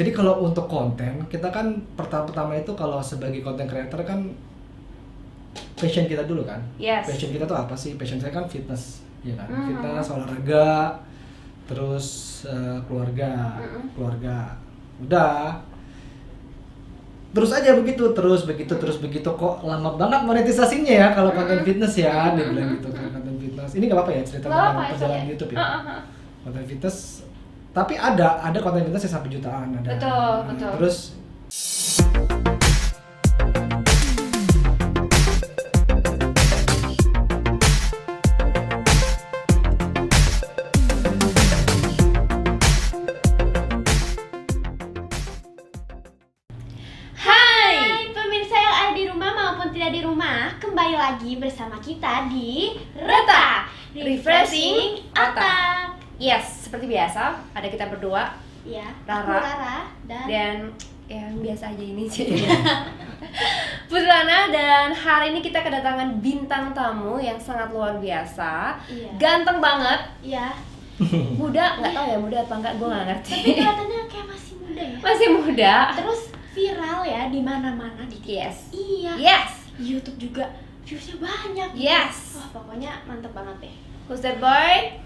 Jadi kalau untuk konten, kita kan pertama-tama itu kalau sebagai content creator kan passion kita dulu kan. Yes. Passion kita tuh apa sih? Passion saya kan fitness, ya kan? Mhm. Fitness, olahraga, terus keluarga. Udah. Terus aja begitu, terus begitu kok lama banget monetisasinya ya kalau konten fitness ya, dia bilang gitu kan konten fitness. Ini nggak apa-apa ya cerita Nggak tentang apa-apa, perjalanan it's YouTube okay. ya. Konten fitness, tapi ada konten fitness yang sampai jutaan ada. Betul. Terus Hai pemirsa yang ada di rumah maupun tidak di rumah, kembali lagi bersama kita di Reta Refreshing Otak. Yes, seperti biasa ada kita berdua Ya, Rara. aku Rara dan yang biasa aja ini sih. Putrana, dan hari ini kita kedatangan bintang tamu yang sangat luar biasa. Iya. Ganteng banget, Iya, muda, nggak tahu ya muda apa enggak, gue nggak ngerti. tapi kelihatannya kayak masih muda ya. Masih muda. Terus viral ya di mana-mana di Yes. Iya. Yes. YouTube juga viewsnya banyak. Yes. Wah, pokoknya mantep banget deh. Who's that boy?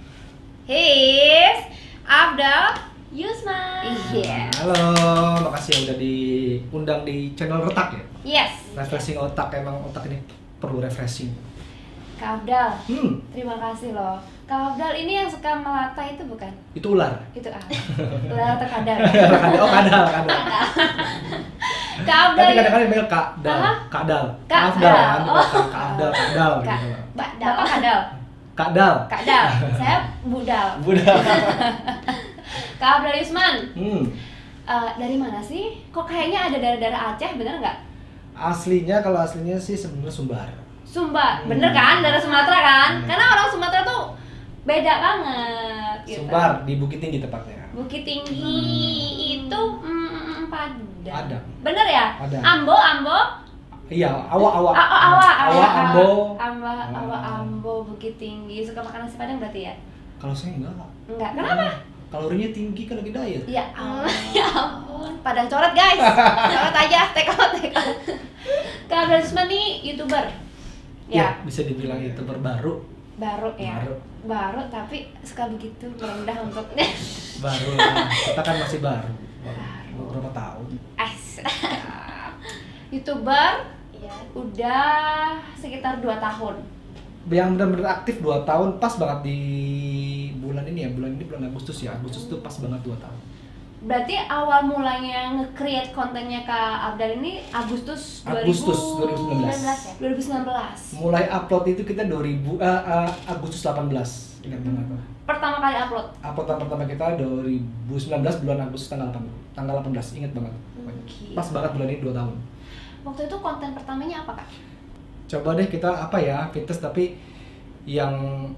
He is Abdal. Yusma. Iya. halo, makasih yang udah diundang di channel Retak ya. Yes. Refreshing otak, emang otak ini perlu refreshing. Kak Abdal, Hmm, terima kasih loh. Kak Abdal ini yang suka melata itu bukan? itu ular. Itu ular atau kadal? Oh, kadal. Kak Abdal. Tapi kadang-kadang dipanggil kadal, Aha. kadal. Kak Afdal Dal. kan, Oh. bukan kadal Kak. gitu. Bapak kadal. Kadal. Kadal. Saya budal. Budak. Kak Abdal Yusman. Dari mana sih? Kok kayaknya ada darah-darah Aceh, bener nggak? Kalau aslinya sih sebenarnya Sumbar. Sumba, bener kan? Darah Sumatera kan? Iya. Karena orang Sumatera tuh beda banget gitu. Sumbar di Bukit Tinggi tepatnya. Bukit Tinggi itu Padang. Padang. Bener ya? Padang. Ambo. Iya, awak. Awak, Ambo. Ambo, Bukit Tinggi. Suka makan nasi Padang berarti ya? Kalau saya enggak. Enggak. Kenapa? Kalorinya tinggi kan lagi diet. Ya ampun. Ya ampun. Padang coret guys. Coret aja, take out. Kak Abdal Yusman nih YouTuber. Ya, bisa dibilang YouTuber baru. Baru ya. Baru tapi suka begitu merendah untuk Baru lah. Kita kan masih baru. Beberapa tahun. YouTuber Iya. udah sekitar 2 tahun. Yang benar-benar aktif 2 tahun, pas banget di bulan ini ya. Bulan Agustus ya. Agustus tuh pas banget 2 tahun. Berarti awal mulanya nge-create kontennya Kak Abdal ini Agustus 2019. ya? 2019. Mulai upload itu kita Agustus 18. Ingat banget tuh. Pertama kali upload. Upload pertama kita 2019 bulan Agustus tanggal 18. Ingat banget. Oke. Pas banget bulan ini 2 tahun. Waktu itu konten pertamanya apa Kak? Coba deh kita fitness tapi yang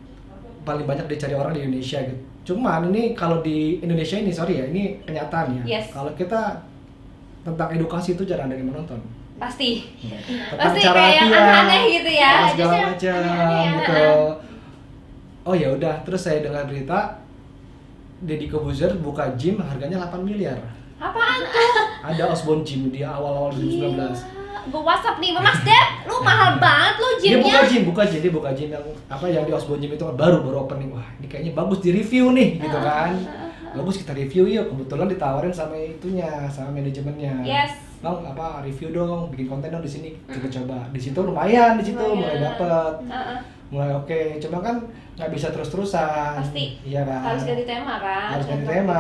paling banyak dicari orang di Indonesia gitu. Cuman ini kalau di Indonesia ini, sorry ya, ini kenyataan ya. Yes. Kalau kita tentang edukasi itu jarang ada yang menonton. Pasti. Tentang Pasti cara kayak yang latihan, aneh-aneh gitu ya. segala Justru macam aneh-aneh ya. gitu. Oh ya udah, terus saya dengar berita Deddy Corbuzier buka gym harganya 8 miliar. Apaan tuh? Ada Osborne Gym di awal-awal 2019. Gue WhatsApp nih, Mas Dep, lu mahal banget lu Dia gymnya. dia buka gym yang di Osborne Gym itu kan baru opening. Wah, ini kayaknya bagus di review nih gitu kan. Bagus, kita review yuk. Kebetulan ditawarin sama sama manajemennya. Yes. Bang, review dong, bikin konten dong di sini. Kita coba. Di situ lumayan, mulai dapet. Mulai oke. Cuma kan nggak bisa terus-terusan. Pasti. Iya kan. Harus ganti tema kan. Harus ganti tema.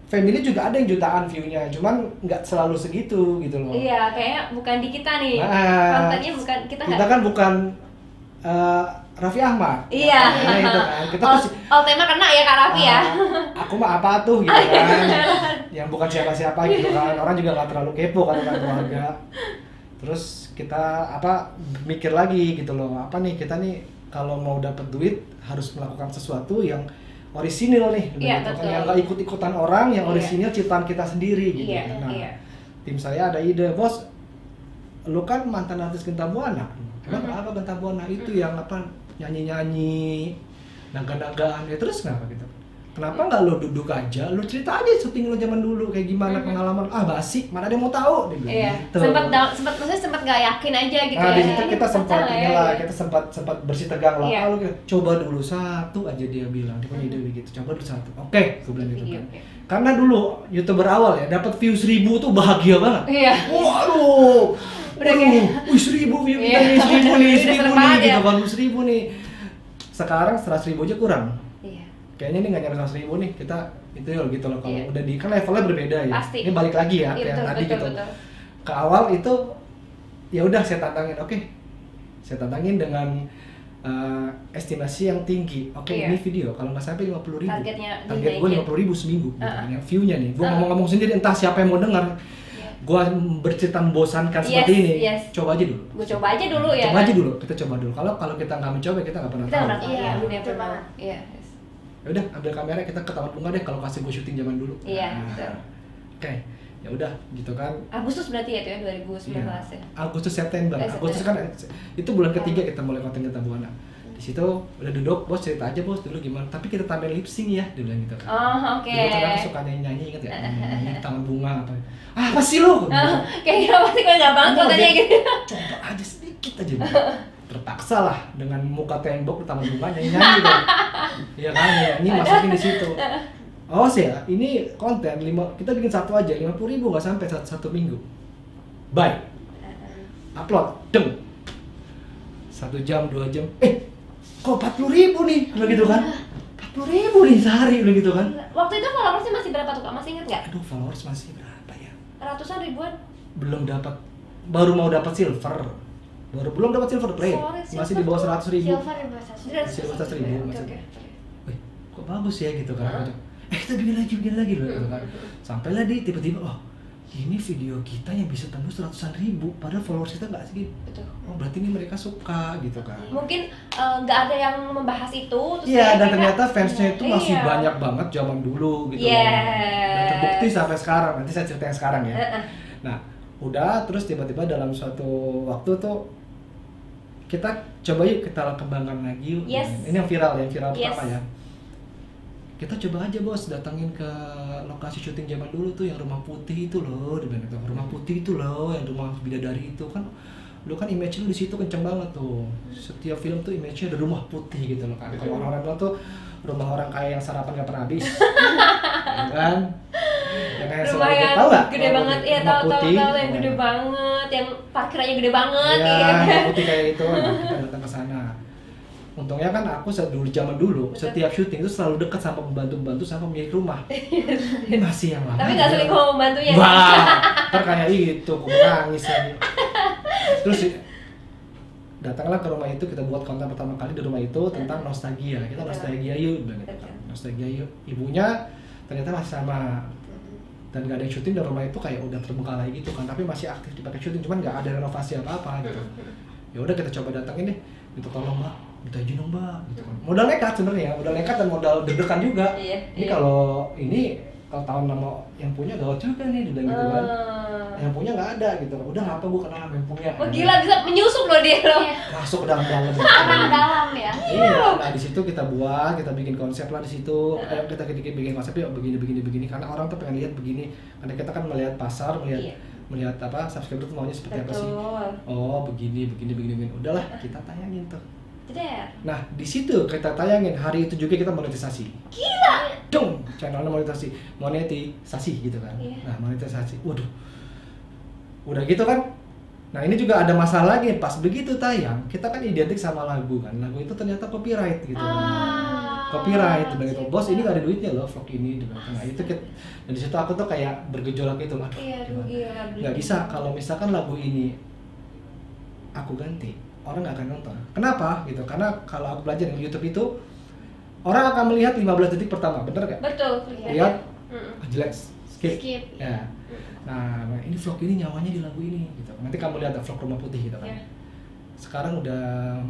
Family juga ada yang jutaan view-nya, cuman nggak selalu segitu gitu loh. Iya, kayaknya bukan di kita nih. Nah, Kontennya bukan kita kita kan bukan Raffi Ahmad. Iya. Nah, itu kan. Kita tuh tema kena ya Kak Raffi ya. aku mah apa tuh gitu kan. Yang bukan siapa-siapa gitu kan. Orang juga nggak terlalu kepo kan keluarga. Terus kita mikir lagi gitu loh. Kita nih kalau mau dapat duit harus melakukan sesuatu yang orisinil nih, Iya, gitu kan, betul. yang nggak ikut-ikutan orang, yang orisinil ciptaan kita sendiri gitu. Iya, Nah, iya. tim saya ada ide, bos, lu kan mantan artis Genta Buana, emang apa Genta Buana itu yang nyanyi-nyanyi, naga-nagaan, ya terus kenapa gitu? kenapa nggak lo duduk aja, lo cerita aja syuting lo zaman dulu kayak gimana pengalaman. Basi, mana ada yang mau tahu? Dia bilang Iya. gitu. Sempat nggak yakin aja gitu Nah, ya. di situ kita sempat Salah inilah, ya. kita sempat bersih tegang lah. Iya. Lo coba dulu satu aja, dia bilang, dia punya ide begitu. Coba dulu satu. Oke, gue bilang gitu Video, kan. oke. Karena dulu YouTuber awal ya, dapat view 1000 tuh bahagia banget. Iya. Waduh, Udah kayak- wih 1000 view kita Iya. nih, 1000 nih, Udah 1000 seneng nih, banget gitu ya. kan, 1000 nih. Sekarang 100.000 aja kurang. Iya. Kayaknya ini nggak nyampe 100.000 nih, kita itu ya gitu loh. Kalau Iya. udah di kan levelnya berbeda ya. Pasti. Ini balik lagi ya, Iya, kayak betul, tadi betul, gitu. betul. Ke awal itu ya udah saya tantangin, oke. Saya tantangin dengan estimasi yang tinggi. Oke, Iya. ini video kalau nggak sampai 50.000. Targetnya Target gue dinaikin. 50.000 seminggu. Gitu. Uh-uh. Yang view-nya nih. Gue Uh-uh. ngomong-ngomong sendiri, entah siapa yang mau dengar. Iya. Gue bercerita membosankan Yes, seperti ini. yes. Coba aja dulu. Gue coba aja dulu ya. Coba kan? aja dulu. Kita coba dulu. Kalau kita nggak mencoba, kita nggak pernah Kita tahu. nggak pernah tahu. Iya, Iya, betul betul banget. Iya. Yes. Ya udah, ambil kamera, kita ke Taman Bunga deh. Kalau kasih gue syuting zaman dulu. Iya, Nah, betul. Oke, ya udah gitu kan. Agustus berarti ya itu ya 2019 Iya. ya. Agustus September. September. Agustus kan itu bulan ketiga kita mulai konten Cinta Buana. Di situ udah duduk, bos cerita aja bos dulu gimana. Tapi kita tambahin lip sync ya, dia bilang gitu. Oh, oke. Dulu kan aku suka nyanyi inget ya, nyanyi di Taman Bunga apa. Apa sih lu? Kayaknya pasti kalau nggak banget Coba katanya deh. gitu. Coba aja sedikit aja. Terpaksa lah dengan muka tembok di Taman Bunga nyanyi gitu. Iya kan, nyanyi masukin di situ. Awas ya, ini konten kita bikin satu aja 50.000 nggak sampai satu minggu. Bye. Upload, deng. 1 jam, 2 jam. Kok 40.000 nih? Udah gitu kan? 40.000 nih sehari udah gitu kan? Waktu itu followersnya masih berapa tuh Kak? Masih inget nggak? Aduh, followers masih berapa ya? Ratusan ribuan? Belum dapat, baru mau dapat silver. Belum dapat silver play. Sorry, Masih silver di bawah tuh 100.000. Silver ya bahasa Masih di bawah 100.000 Oke, masih. oke. Wih, kok bagus ya gitu kan? Kita bikin lagi loh gitu kan. Sampailah di tiba-tiba, oh ini video kita yang bisa tembus ratusan ribu, padahal followers kita nggak segitu. Betul. Oh berarti ini mereka suka gitu kan? Mungkin nggak ada yang membahas itu. Terus Iya, kayak dan mereka- ternyata fansnya itu masih Iya. banyak banget zaman dulu gitu. Yes. Dan terbukti sampai sekarang. Nanti saya cerita yang sekarang ya. Heeh. Nah, udah terus tiba-tiba dalam suatu waktu tuh kita coba yuk kita kembangkan lagi yuk. Yes. Ini yang viral Yes. pertama ya. Kita coba aja bos datangin ke lokasi syuting zaman dulu tuh yang rumah putih itu loh, di mana tuh rumah putih itu loh, yang rumah bidadari itu kan. Lu kan image lu di situ kenceng banget tuh. Setiap film tuh image-nya ada rumah putih gitu loh kan. Kalau orang-orang bilang tuh rumah orang kaya yang sarapan gak pernah habis. Ya kan? Yang kayak Rumah selalu yang tahu nggak? gede Rumah banget, putih. iya Rumah tahu putih. yang gede banget, yang parkirannya gede banget, Iya, iya. rumah putih kayak itu. Nah, kita datang ke sana. Untungnya kan aku dulu zaman dulu Betul. setiap syuting itu selalu dekat sama pembantu-pembantu sama pemilik rumah. Ini masih yang lama. Tapi nggak selingkuh sama pembantunya. Wah, ntar kayak itu, aku nangis lagi. Terus datanglah ke rumah itu, kita buat konten pertama kali di rumah itu tentang nostalgia. Kita nostalgia yuk, bilang gitu kan. Nostalgia yuk. Ibunya ternyata masih sama dan gak ada yang syuting, dan rumah itu kayak udah terbengkalai gitu kan, tapi masih aktif dipakai syuting, cuman gak ada renovasi apa-apa gitu. Ya udah kita coba datangin deh, minta tolong mbak, minta izin dong mbak, gitu kan. Modal nekat sebenarnya, modal nekat dan modal deg-degan juga. Iya, Ini iya. kalau tahun nama yang punya gawat juga nih, udah gitu kan. Yang punya nggak ada gitu. Udah ngapa gue kenal sama yang punya. Wah gila, bisa menyusup loh dia loh. Iya. Masuk ke dalam-dalam. Orang dalam ya. Iya, nah di situ kita buat, kita bikin konsep lah di situ. Ayo kita bikin konsep yuk begini karena orang tuh pengen lihat begini. Karena kita kan melihat pasar, Iya. melihat apa subscriber tuh maunya seperti apa sih. Betul. Oh, begini. Udahlah, kita tayangin tuh. Jeder. Nah, di situ kita tayangin, hari itu juga kita monetisasi. Gila. Dong, channelnya monetisasi gitu kan. Iya. Nah, monetisasi. Waduh. Udah gitu kan. Nah, ini juga ada masalah lagi, pas begitu tayang, kita kan identik sama lagu kan. Lagu itu ternyata copyright gitu kan. Copyright begitu. Bos, ini gak ada duitnya loh vlog ini gitu. Nah, itu dan di situ aku tuh kayak bergejolak gitu. Aduh. Iya, gimana? gila. Nggak bisa kalau misalkan lagu ini aku ganti, orang nggak akan nonton. Kenapa gitu? Karena kalau aku belajar di YouTube itu orang akan melihat 15 detik pertama, bener nggak? Betul. Lihat, Mm. jelek, skip. Skip. Ya. Nah, ini vlog ini nyawanya di lagu ini gitu. Nanti kamu lihat vlog Rumah Putih gitu kan. Iya. Sekarang udah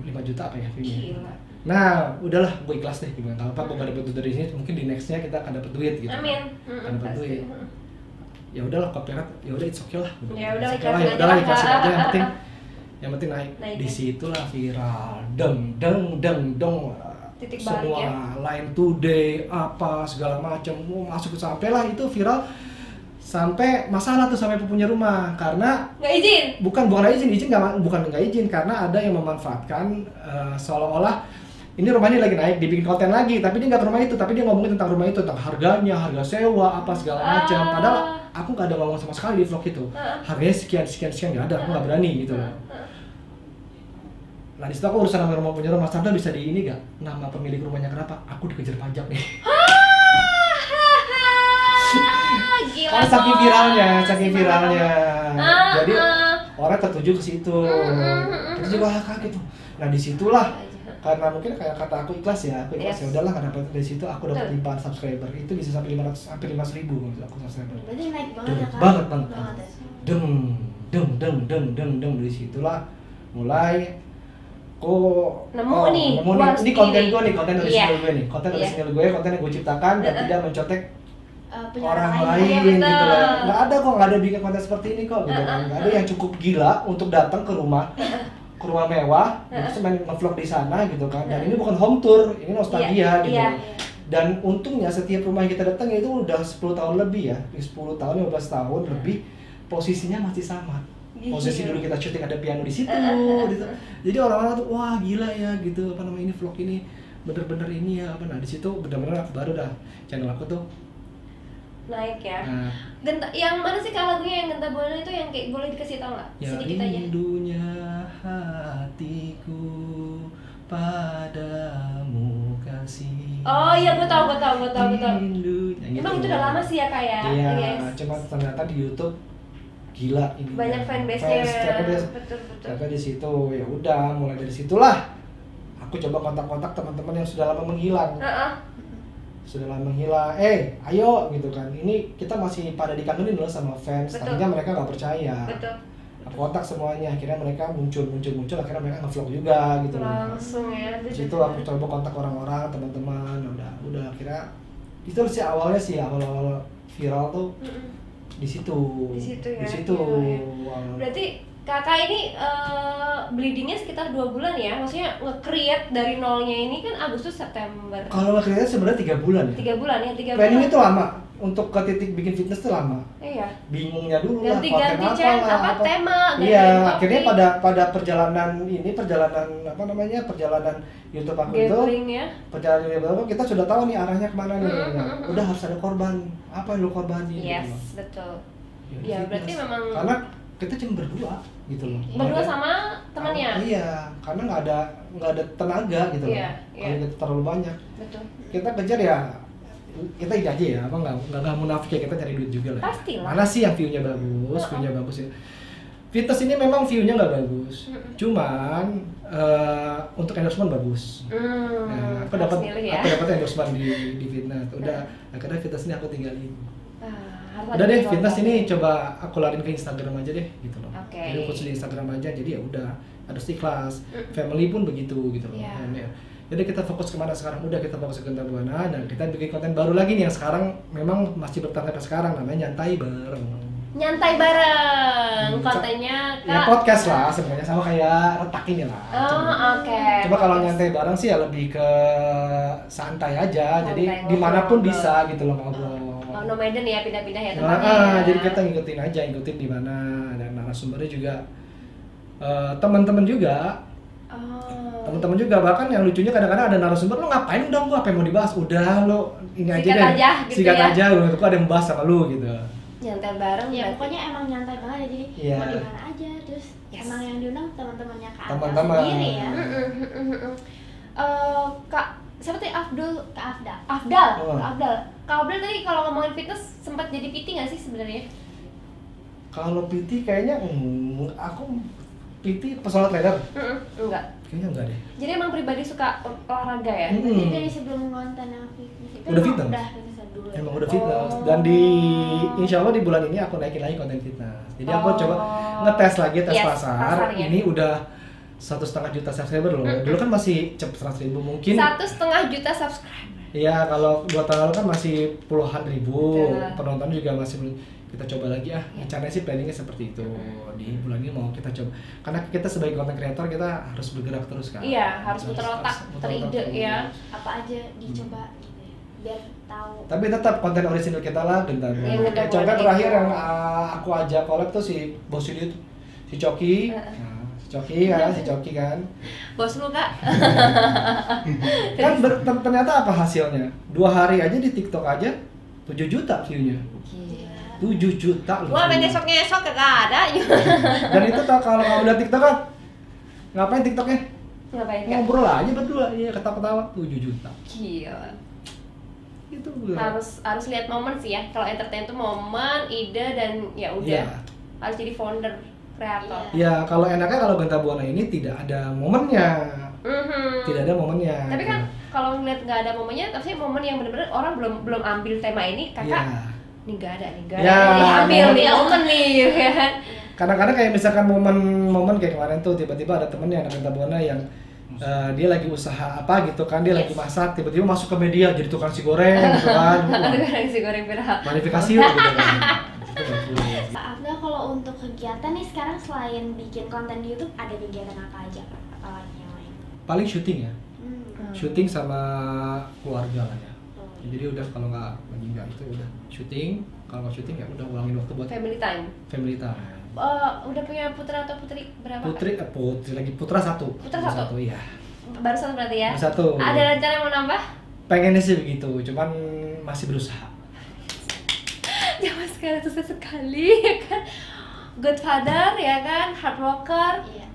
5 juta apa ya view-nya? Gila. Nah, udahlah, gue ikhlas deh gimana. Kalau apa gue gak dapet duit dari sini, mungkin di nextnya kita akan dapet duit gitu. Amin. Akan dapet duit. Ya udahlah, copyright, ya udah it's okay lah. Ya udah, It's okay lah, ikhlasin ya udahlah, aja. ikhlasin aja yang penting naik. Naik. Disitulah viral, deng. titik balik semua ya. Line Today apa segala macam masuk sampailah itu viral sampai masalah tuh sampai punya rumah karena Nggak izin. bukan izin bukan nggak izin karena ada yang memanfaatkan seolah-olah ini rumah ini lagi naik dibikin konten lagi tapi dia nggak ke rumah itu tapi dia ngomongin tentang rumah itu tentang harganya harga sewa apa segala macam padahal aku nggak ada ngomong sama sekali di vlog itu harganya sekian nggak ada aku nggak berani gitu loh. Nah di situ aku urusan sama rumah punya rumah Sandra bisa di ini gak? Nama pemilik rumahnya kenapa? Aku dikejar pajak nih. Gila. Karena saking viralnya. Jadi orang tertuju ke situ. Kita juga kaget tuh. Nah disitulah karena mungkin kayak kata aku ikhlas ya udahlah karena dari situ aku dapat limpahan subscriber itu bisa sampai 500 sampai 5.000 aku subscriber. Berarti naik banget ya kan? Banget. Banget ya. Dari situlah mulai nemu nih ini konten gue nih konten Iya. original gue nih konten original gue konten yang gue ciptakan dan tidak mencontek Punya orang Iya, lain betul. gitu loh. Nggak ada bikin konten seperti ini kok gitu kan. Nggak ada yang cukup gila untuk datang ke rumah mewah terus main nge-vlog di sana gitu kan. Dan ini bukan home tour, ini nostalgia gitu. Iya. Dan untungnya setiap rumah yang kita datang itu udah 10 tahun lebih ya, 10 tahun 15 tahun lebih posisinya masih sama. Posisi dulu kita syuting ada piano di situ gitu. Jadi orang-orang tuh wah gila ya gitu apa namanya ini vlog ini bener-bener ini ya apa nah di situ bener-bener baru dah channel aku tuh naik ya. Yang mana sih kalau lagunya yang Genta Buana itu yang kayak boleh dikasih tau nggak? ya Sedikit aja. rindunya hatiku padamu kasih. Oh iya gue tahu. Rindunya, Emang gitu. itu udah lama sih ya kayak. Iya, Guys. cuma ternyata di YouTube gila ini. Banyak fanbase-nya. Betul. Ternyata di situ ya udah mulai dari situlah aku coba kontak-kontak teman-teman yang sudah lama menghilang. Sudah lama menghilang, ayo gitu kan. Ini kita masih pada dikangenin loh sama fans. Betul. Tadinya mereka nggak percaya. Betul. Aku kontak semuanya, akhirnya mereka muncul, akhirnya mereka nge-vlog juga gitu loh. Langsung ya. Di situ aku coba kontak orang-orang, teman-teman, udah akhirnya itu sih awalnya sih awal viral tuh di situ. Ya. Di situ. Iya. Berarti kakak ini bleedingnya sekitar 2 bulan ya, maksudnya nge-create dari nolnya ini kan Agustus September. Kalau nge-create sebenarnya 3 bulan ya. 3 bulan ya, 3 bulan. Planning itu lama, untuk ke titik bikin fitness itu lama. Iya. Bingungnya dulu lah, Ganti tema, Iya, ganti akhirnya topik. pada perjalanan apa namanya perjalanan YouTube aku itu, Gambling ya. perjalanan YouTube aku kita sudah tahu nih arahnya kemana nih. Udah harus ada korban, apa yang lu korbanin? Yes, gitu loh. betul. Ya, Ya, fitness. berarti memang karena kita cuma berdua gitu loh. berdua Nggak ada- sama temannya. Iya, karena nggak ada tenaga gitu loh. Iya, Kalau kita terlalu banyak, Betul. kita kejar ya kita ini aja ya, apa nggak munafik ya kita cari duit juga lah. Pastilah. Mana sih yang view-nya bagus, view-nya bagus ya. Fitness ini memang view-nya nggak bagus, cuman untuk endorsement bagus. Nah, aku dapat ya. endorsement di fitness. Udah, akhirnya fitness ini aku tinggalin. Harus Udah ada deh, contoh. fitness ini coba aku larin ke Instagram aja deh, gitu loh. Oke. Jadi khusus di Instagram aja, jadi ya udah harus ikhlas. Family pun begitu gitu loh. Iya. Dan ya, jadi kita fokus kemana sekarang? Udah kita fokus ke Genta Buana dan kita bikin konten baru lagi nih yang sekarang memang masih bertahan sampai sekarang namanya nyantai bareng. Nyantai bareng kontennya Ya podcast lah sebenarnya sama kayak retak ini lah. Oke. Coba kalau nyantai bareng sih ya lebih ke santai aja. Santai, Jadi ngobrol. dimanapun bisa gitu loh ngobrol. Nomaden ya, pindah-pindah ya tempatnya. Jadi kita ngikutin di mana dan narasumbernya juga teman-teman juga. Teman-teman juga bahkan yang lucunya kadang-kadang ada narasumber lo ngapain dong gua apa yang mau dibahas udah lo ini aja Sikat deh aja, gitu sikat ya. aja gua ada yang bahas sama lu gitu. Nyantai bareng Ya berarti. pokoknya emang nyantai banget ya, jadi Iya. mau di mana aja, terus Yes. emang yang diundang teman-temannya Kak Abdul Teman-teman. sendiri ya. Kak, siapa tadi Afdal? Kak Afdal. Afdal. Oh. Kak Afdal. Kak Afdal tadi kalau ngomongin fitness sempat jadi PT nggak sih sebenarnya? Kalau PT kayaknya aku PT personal trainer Enggak. kayaknya enggak deh. Jadi emang pribadi suka olahraga ya? Jadi dari sebelum konten yang fitness itu Udah emang fitness? udah fitness dulu ya. Emang udah fitness Oh. dan insya Allah di bulan ini aku naikin lagi konten fitness. Jadi aku Oh. coba ngetes lagi tes Yes, pasar. pasarnya. Ini udah 1,5 juta subscriber loh. Dulu kan masih cepet 100.000 mungkin. 1,5 juta subscriber. Iya, kalau 2 tahun lalu kan masih puluhan ribu, Betul. penonton juga masih kita coba lagi Iya. rencananya sih planningnya seperti itu. Di bulan ini mau kita coba, karena kita sebagai content creator kita harus bergerak terus kan. Iya, harus Kita muter otak, muter teride terus. ya. Apa aja dicoba gitu ya. Biar tahu. Tapi tetap konten original kita lah Bintang Yang Tamu. udah Contoh boleh terakhir itu. yang aku ajak collab tuh si bos studio tuh, si Coki. Nah, si Coki kan. Bos lu Kak. Kan ternyata apa hasilnya? 2 hari aja di TikTok aja 7 juta view-nya. Gila. 7 juta loh. Wah, main view-nya. esok kagak ada. Dan itu tau kalau kamu lihat TikTok kan, ngapain TikToknya? Ngapain Kak? Ngobrol aja berdua, iya ketawa-ketawa 7 juta. Gila. Itu Harus lihat momen sih ya. Kalau entertain itu momen, ide dan ya udah. Iya. Harus jadi founder, kreator. Ya kalau enaknya kalau Genta Buana ini tidak ada momennya. Mhm. Tidak ada momennya. Tapi kan kalau ngeliat nggak ada momennya, tapi momen yang bener-bener orang belum ambil tema ini, kakak Iya. nih nggak ada Ya, ambil momen- nih momen nih, ya kan? Kadang-kadang kayak misalkan momen kayak kemarin tuh tiba-tiba ada temennya anak Genta Buana yang dia lagi usaha apa gitu kan, dia lagi masak, tiba-tiba masuk ke media jadi tukang si goreng gitu kan. Wah, Itu kan si goreng viral. Manifikasi yuk gitu kan. Itu nggak boleh. Pak Afdal, kalau untuk kegiatan nih sekarang selain bikin konten di YouTube ada kegiatan apa aja Pak? Apalagi yang lain? Paling syuting ya. Hmm. Syuting sama keluarga lah ya. Oh. Jadi udah kalau lagi nggak itu udah syuting, kalau nggak syuting ya udah ulangin waktu buat Family time. family time. Udah punya putra atau putri berapa? Putri lagi putra satu. Putra satu? Iya. Baru satu berarti ya? Baru satu. Ada rencana mau nambah? Pengennya sih begitu, cuman masih berusaha. Zaman sekarang susah sekali, ya kan? Good father, ya kan? Hard worker. Iya.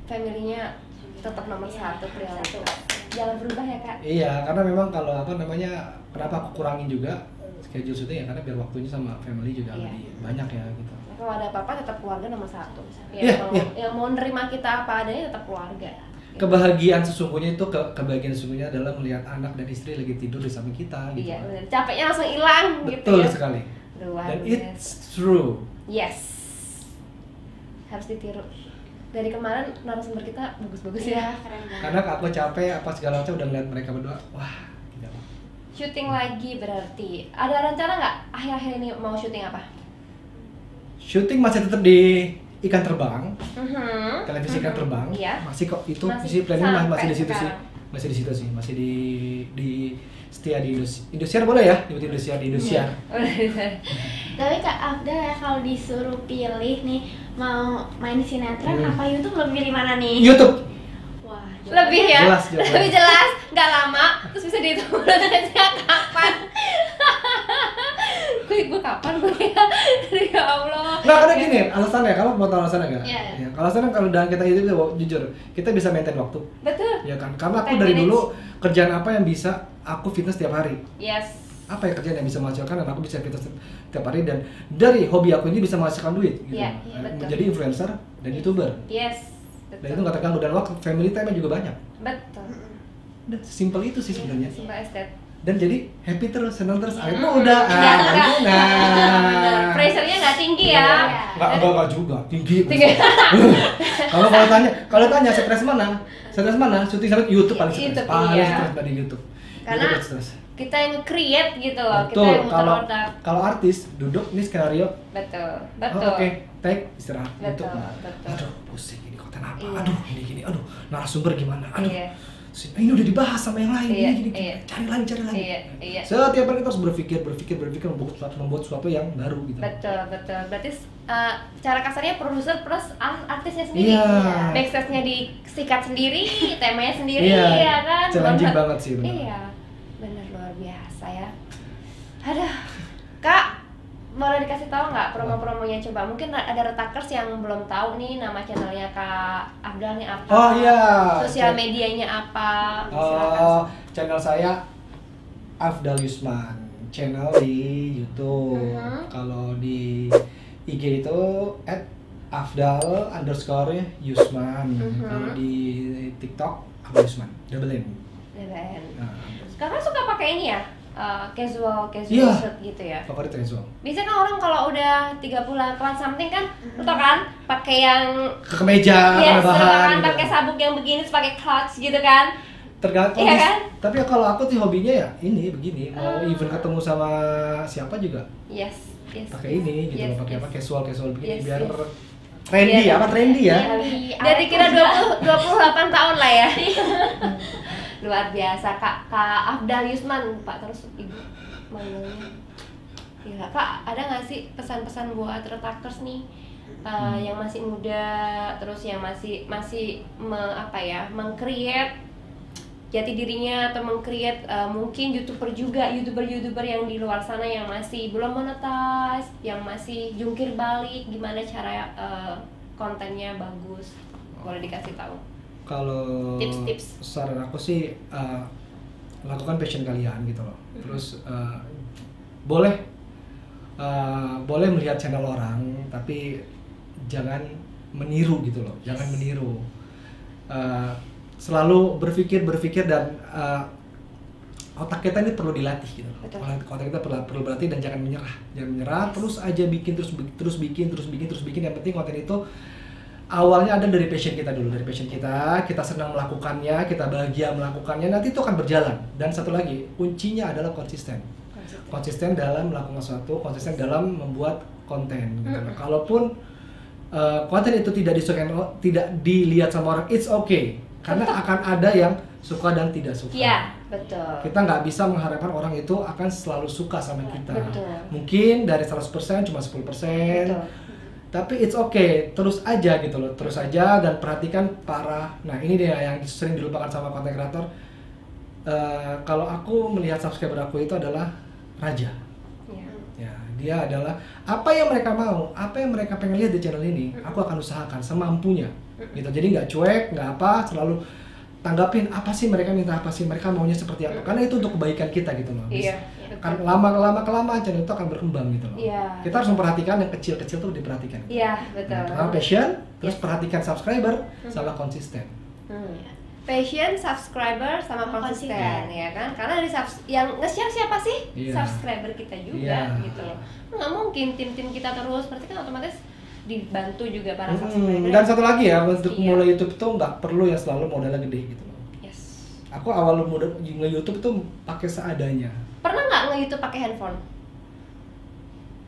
Family-nya tetap nomor satu, prioritas. Jangan berubah ya kak. Iya, karena memang kalau kenapa aku kurangin juga schedule syuting ya karena biar waktunya sama family juga Iya. lebih banyak ya gitu. Nah, kalau ada apa-apa tetap keluarga nomor satu. Iya, iya. Yang mau nerima kita apa adanya tetap keluarga. Kebahagiaan sesungguhnya itu kebahagiaan sesungguhnya adalah melihat anak dan istri lagi tidur di samping kita gitu. Iya, benar. Capeknya langsung hilang gitu Betul ya. sekali. Luar Dan biasa. it's true. Yes. Harus ditiru. Dari kemarin narasumber kita bagus-bagus ya. Iya, keren banget. Karena aku capek apa segala macam udah ngeliat mereka berdua, wah gila. Syuting lagi berarti. Ada rencana nggak akhir-akhir ini mau syuting apa? Syuting masih tetap di ikan terbang, Mhm. televisi ikan terbang. Iya. Masih kok itu Masih sih planning masih sampai di situ sih. sekarang. Masih di situ sih, masih di setia di Indosiar boleh ya? Di Indosiar di Indosiar. Tapi Kak Afdal ya, kalau disuruh pilih nih mau main di sinetron apa YouTube, lebih pilih mana nih? YouTube. Wah, Lebih ya? Jelas, jelas. Lebih jelas, nggak lama, terus bisa dihitung aja kapan. gue kapan gue ya Allah. Nah, karena gini, alasannya kalau mau tahu alasannya nggak? Iya. Ya, kalau alasannya kalau dalam kita hidup jujur, kita bisa maintain waktu. Betul. Ya kan? Karena aku Time dari manage. dulu kerjaan apa yang bisa aku fitness tiap hari. Yes. Apa ya kerjaan yang bisa menghasilkan dan aku bisa fitness tiap hari dan dari hobi aku ini bisa menghasilkan duit gitu. Iya, iya, betul. Menjadi influencer dan YouTuber. Yes. Dan itu nggak terganggu dan waktu family time juga banyak. Betul. Udah simpel itu sih sebenarnya. Sumpah estet. Dan jadi happy terus, senang terus. Akhirnya Hmm. udah. Nggak, nggak. Nah. Pressure-nya nggak tinggi ya. Enggak juga, tinggi. Tinggi. Kalau tanya stres mana? Stres mana? Syuting sampai YouTube paling stres. YouTube, Paling iya. stres di YouTube. Karena YouTube stres. kita yang create gitu loh, kita Betul. yang muter Kalau otak. kalau artis duduk ini skenario. Betul. Oh, Betul. Oke, take istirahat. Betul, YouTube. betul. Aduh, pusing ini konten apa? Iya. Aduh, ini gini. Aduh, narasumber gimana? Aduh. Iya. Ini udah dibahas sama yang lain. Iya, Gini. iya. Cari lagi. Iya, iya. Setiap hari kita harus berpikir membuat sesuatu yang baru gitu. Betul. Berarti cara kasarnya produser plus artisnya sendiri. Iya. Backstage-nya disikat sendiri, temanya sendiri, Iya, ya kan? challenging Bener. banget sih, bener. Iya. Bener luar biasa ya. Aduh. Kak, boleh dikasih tahu nggak promo-promonya coba? Mungkin ada retakers yang belum tahu nih nama channelnya Kak Afdal nih apa? Oh iya. Sosial medianya apa? Oh, Silakan. channel saya Afdal Yusman, channel di YouTube. Mhm. Kalau di IG itu @afdal_Yusman. Mhm. Kalau di TikTok Afdal Yusman, double N. DBN. Nah, Kakak suka pakai ini ya? Casual Iya. shirt gitu ya? favorit casual. Biasanya kan orang kalau udah 30-an something kan, lu tau kan? Pakai yang Ke kemeja, ya, bahan. pakai sabuk yang begini, terus pakai clutch gitu kan? tergantung. Iya kan? Tapi kalau aku tuh hobinya ya ini begini, mau even ketemu sama siapa juga Yes. pakai ini gitu loh, pakai apa casual begini Yes, biar yes. trendy Biar- apa trendy ya. Dari kira 28 tahun lah ya. Luar biasa Kak Afdal Yusman, Pak terus Ibu manggilnya. Gila Kak, ada nggak sih pesan-pesan buat retakers nih yang masih muda, terus yang masih meng-create jati dirinya atau meng-create mungkin youtuber yang di luar sana yang masih belum monetize, yang masih jungkir balik, gimana cara kontennya bagus, boleh dikasih tahu? Kalau Tips-tips. saran aku sih lakukan passion kalian gitu loh. Terus boleh melihat channel orang, tapi jangan meniru gitu loh. Jangan meniru. Selalu berpikir dan otak kita ini perlu dilatih gitu loh. Betul. Otak kita perlu berlatih dan jangan menyerah. Terus aja bikin terus bikin. Yang penting konten itu awalnya ada dari passion kita dulu, kita senang melakukannya, kita bahagia melakukannya, nanti itu akan berjalan. Dan satu lagi, kuncinya adalah konsisten dalam melakukan sesuatu, konsisten dalam membuat konten gitu. Kalaupun konten itu tidak disukai, tidak dilihat sama orang, it's okay, karena akan ada yang suka dan tidak suka. Iya, betul. Kita nggak bisa mengharapkan orang itu akan selalu suka sama kita. Betul. Mungkin dari 100% cuma 10%. Betul. Tapi it's okay, terus aja gitu loh, terus aja dan perhatikan nah ini dia yang sering dilupakan sama content creator. Kalau aku melihat subscriber aku itu adalah raja. Ya, dia adalah apa yang mereka mau, apa yang mereka pengen lihat di channel ini, aku akan usahakan semampunya gitu. Jadi nggak cuek, nggak apa, selalu tanggapin apa sih mereka minta, apa sih mereka maunya seperti apa, karena itu untuk kebaikan kita gitu loh. Iya. Kan lama-kelamaan channel itu akan berkembang gitu loh. Iya. Kita harus memperhatikan yang kecil-kecil tuh diperhatikan. Iya, betul. Pertama passion, terus Yes. perhatikan subscriber sama konsisten. Passion, subscriber, sama konsisten, Konsisten. ya kan? Karena dari yang nge-share siapa sih? Iya. Subscriber kita juga, Iya. gitu loh. Nggak mungkin tim-tim kita terus, berarti kan otomatis dibantu juga para subscriber. Dan satu lagi ya, untuk Iya. mulai YouTube tuh nggak perlu yang selalu modalnya gede gitu loh. Yes. Aku awal nge-YouTube tuh pakai seadanya. Pernah nggak nge-YouTube pakai handphone?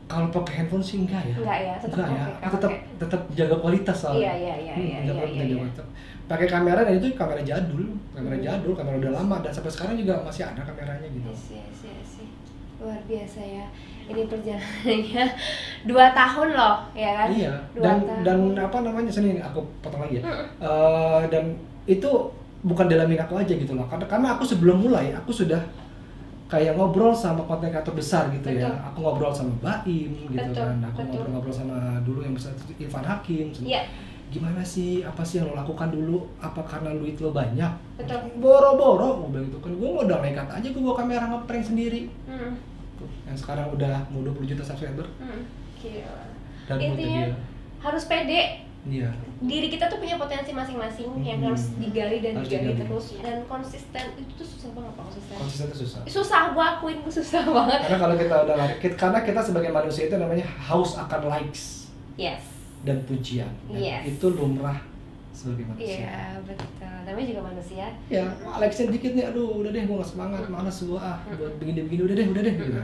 Kalau pakai handphone sih enggak ya. Enggak ya, tetap Enggak ya. pakai- Aku tetap jaga kualitas soalnya. Iya. Jaga. Pakai kamera dan itu kamera jadul, kamera udah lama dan sampai sekarang juga masih ada kameranya gitu. Yes. Luar biasa ya. Ini perjalanannya 2 tahun loh, ya kan? Iya. 2 tahun. Dan apa namanya sini aku potong lagi ya. Dan itu bukan dalamin aku aja gitu loh. Karena aku sebelum mulai aku sudah kayak ngobrol sama konten kreator besar gitu. Betul. Ya. Aku ngobrol sama Baim gitu Betul, kan. Aku betul. ngobrol sama dulu yang besar Irfan Hakim. Iya. Gimana sih, apa sih yang lo lakukan dulu, apa karena duit lo banyak? Betul. Boro-boro, gue bilang gitu kan, gue modal nekat aja, gue bawa kamera ngeprank sendiri. Tuh, yang sekarang udah mau 20 juta subscriber Gila. dan buat Intinya dia. harus pede. Iya. Diri kita tuh punya potensi masing-masing yang harus digali dan Harus digali digali. terus, dan konsisten itu tuh susah banget Pak, Konsisten itu susah. susah, gua akuin itu susah banget. Karena kalau kita udah karena kita sebagai manusia itu namanya haus akan likes Yes. dan pujian. Dan Yes. itu lumrah sebagai manusia. Iya, betul. Namanya juga manusia. Ya, likes-nya dikit nih, aduh udah deh gue gak semangat, malas gue buat begini-begini, udah deh gitu.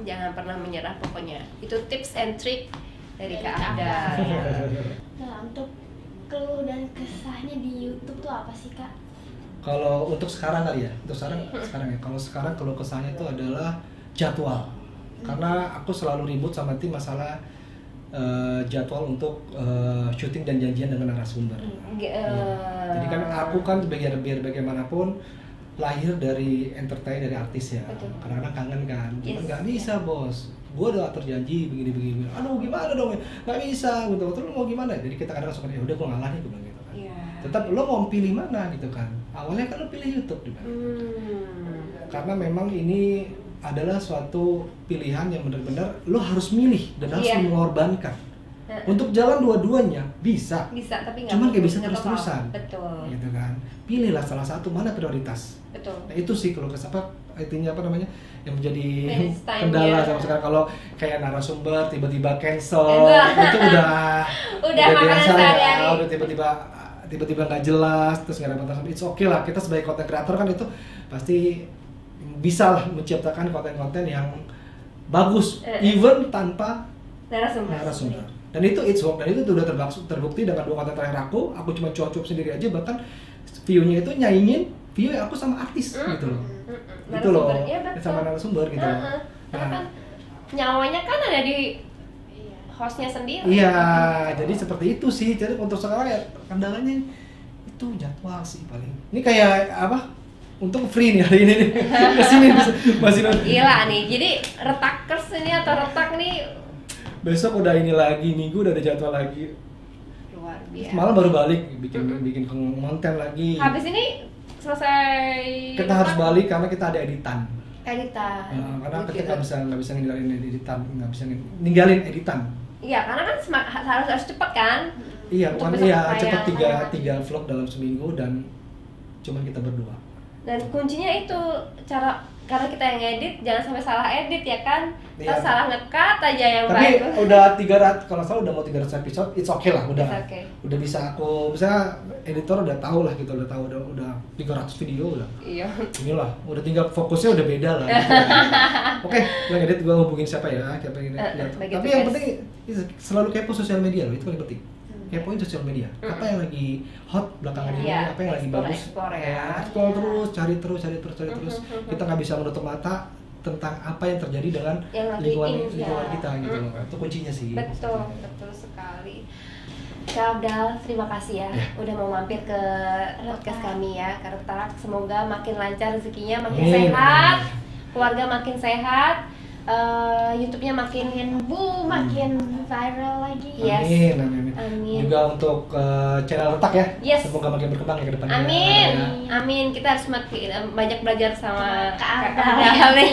Jangan pernah menyerah pokoknya. Itu tips and trick dari Kak Kak Afda. Nah, untuk keluh dan kesahnya di YouTube tuh apa sih, Kak? Kalau untuk sekarang kali ya, sekarang ya. Kalau sekarang kalau kesannya itu adalah jadwal. Karena aku selalu ribut sama tim masalah jadwal untuk syuting dan janjian dengan narasumber. Jadi kan aku kan biar bagaimanapun lahir dari entertain, dari artis ya. Betul. Karena kangen kan. Cuman Yes. nggak bisa bos. Gue udah atur janji begini. Aduh gimana dong? Nggak bisa. Gitu. Terus lu mau gimana? Jadi kita kadang suka ya udah gue ngalah nih gue bilang gitu kan. Iya. Tetap lo mau pilih mana gitu kan. Awalnya kan lo pilih YouTube juga. Karena memang ini adalah suatu pilihan yang benar-benar lo harus milih dan harus Iya. mengorbankan. Untuk jalan dua-duanya bisa. Bisa, tapi nggak Cuman kayak bisa nggak total. terus-terusan. Betul. Gitu kan. Pilihlah salah satu, mana prioritas. Betul. Nah, itu sih kalau intinya apa namanya yang menjadi Manage time-nya. kendala sama sekarang. Kalau kayak narasumber tiba-tiba cancel Cancel. itu udah Udah makanan biasa ya. sehari-hari. Udah tiba-tiba tiba-tiba nggak jelas terus nggak dapat transfer, it's okay lah. Kita sebagai content creator kan itu pasti bisa lah menciptakan konten-konten yang bagus even tanpa narasumber. Dan itu it's work, dan itu udah terbukti dengan 2 konten terakhir aku cuma cuap-cuap sendiri aja, bahkan view-nya itu nyaingin view aku sama artis gitu loh. Itu loh, ya, sama narasumber gitu loh. Karena kan nyawanya kan ada di hostnya sendiri. Iya, jadi seperti itu sih. Jadi untuk sekarang ya kendalanya itu jadwal sih paling. Ini kayak apa? Untung free nih hari ini nih. Kesini masih gila nih, jadi retakers ini atau retak nih besok udah ini lagi, minggu udah ada jadwal lagi. luar biasa. Malam baru balik bikin konten lagi. Habis ini selesai Kita harus balik karena kita ada editan. Karena kita Gitu. nggak bisa ninggalin editan, nggak bisa ninggalin editan. Iya, karena kan harus cepat kan. Iya, Untuk bukan besok iya tayang. cepet tiga vlog dalam seminggu dan cuma kita berdua. Dan kuncinya itu karena kita yang edit, jangan sampai salah edit ya kan. Kita Iya. salah nge-cut aja yang Tapi bagus. udah 300, kalau salah udah mau 300 episode, it's okay lah, udah. It's okay. Udah bisa aku, misalnya editor udah tahu lah gitu, udah 300 video udah. Iya. Inilah, udah tinggal fokusnya udah beda lah. Gitu. Oke, yang edit gua hubungin siapa ya? Siapa yang lihat. bagi Tapi yang tugas. penting selalu kepo sosial media loh, itu paling penting. Kepoin sosial media. Apa yang lagi hot belakangan ini? Iya, Apa yang lagi bagus? explore ya. Explore terus, cari terus. Kita nggak bisa menutup mata tentang apa yang terjadi dengan Yang lagi lingkungan in, kita ya. gitu loh. Itu kuncinya sih. Betul sekali. Kak Abdal, terima kasih ya udah mau mampir ke podcast kami ya, ke Retak. Semoga makin lancar rezekinya, makin Amin. sehat, keluarga makin sehat, YouTube-nya makin makin viral lagi. Yes. Amin. Amin. Juga untuk channel Retak ya. Yes. Semoga makin berkembang ya ke depannya. Amin. Ya. Amin. Kita harus makin banyak belajar sama Kak Kak Abdal. Abdal nih.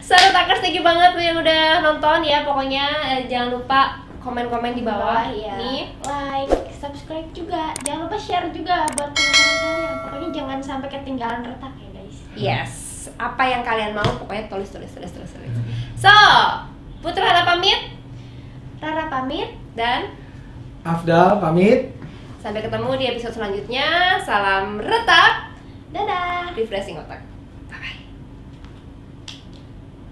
So, Retakers, thank you banget yang udah nonton ya. Pokoknya jangan lupa komen-komen di bawah ya. nih. Like, subscribe juga. Jangan lupa share juga buat teman-teman kalian. Pokoknya jangan sampai ketinggalan retak ya guys. Yes. Apa yang kalian mau pokoknya tulis. So, Putra Hana pamit Rara pamit. dan Afdal pamit. sampai ketemu di episode selanjutnya. Salam retak, Dadah. refreshing otak.